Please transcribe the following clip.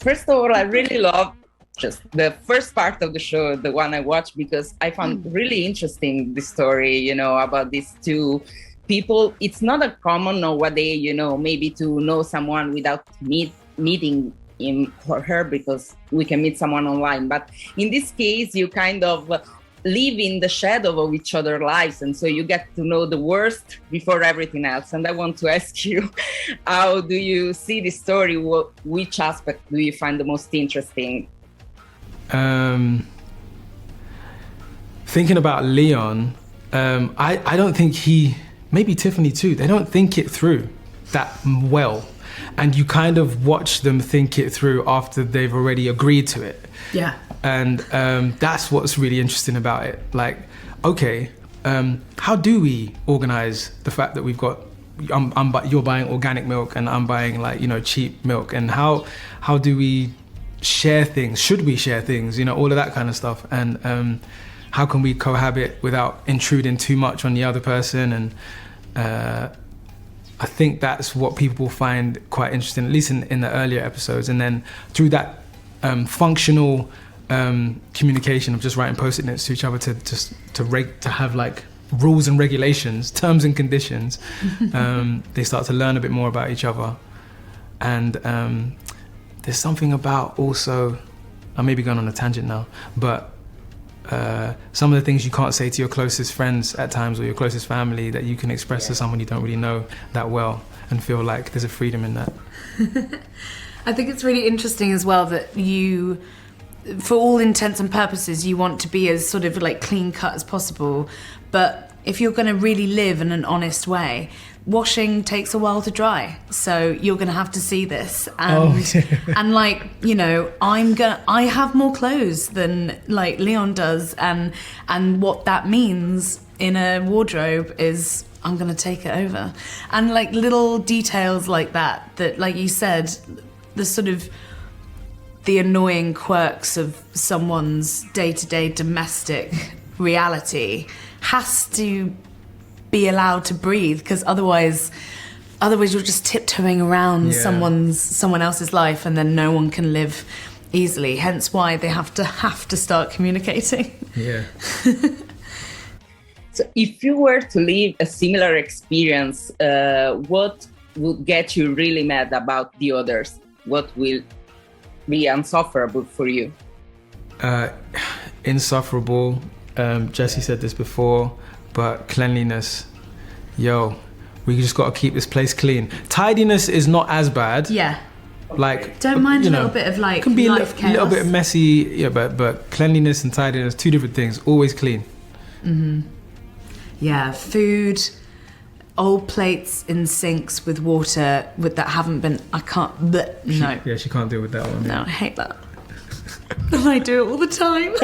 First of all, I really love just the first part of the show, the one I watched, because I found really interesting the story, about these two people. It's not a common nowadays, maybe to know someone without meeting him or her, because we can meet someone online. But in this case, you kind of live in the shadow of each other's lives, and so you get to know the worst before everything else. And I want to ask you, how do you see this story? Which aspect do you find the most interesting? Thinking about Leon, I don't think maybe Tiffany too, they don't think it through that well. And you kind of watch them think it through after they've already agreed to it. Yeah. And that's what's really interesting about it. Like, okay, how do we organize the fact that we've got, you're buying organic milk and I'm buying cheap milk, and how do we share things? Should we share things? All of that kind of stuff. And how can we cohabit without intruding too much on the other person? And I think that's what people find quite interesting, at least in the earlier episodes. And then through that functional communication of just writing post-it notes to each other to have like rules and regulations, terms and conditions, they start to learn a bit more about each other. And there's something about also, I may be going on a tangent now, but some of the things you can't say to your closest friends at times, or your closest family, that you can express to someone you don't really know that well, and feel like there's a freedom in that. I think it's really interesting as well that you, for all intents and purposes, you want to be as sort of like clean cut as possible. But if you're going to really live in an honest way, washing takes a while to dry. So you're going to have to see this. And, and like, I have more clothes than like Leon does. And what that means in a wardrobe is I'm going to take it over. And like little details like that, like you said, the sort of the annoying quirks of someone's day-to-day domestic reality has to be allowed to breathe, because otherwise you're just tiptoeing around someone else's life, and then no one can live easily. Hence why they have to start communicating. Yeah. So if you were to live a similar experience, what would get you really mad about the others? What will be insufferable for you? Insufferable. Jesse said this before, but cleanliness. Yo, we just got to keep this place clean. Tidiness is not as bad. Yeah. Like, don't mind a little bit of like can be life chaos. A little bit messy, yeah, but cleanliness and tidiness, two different things. Always clean. Mm-hmm. Yeah, food, old plates in sinks with water that haven't been. I can't. No. She can't deal with that one. No, I hate that. And I do it all the time.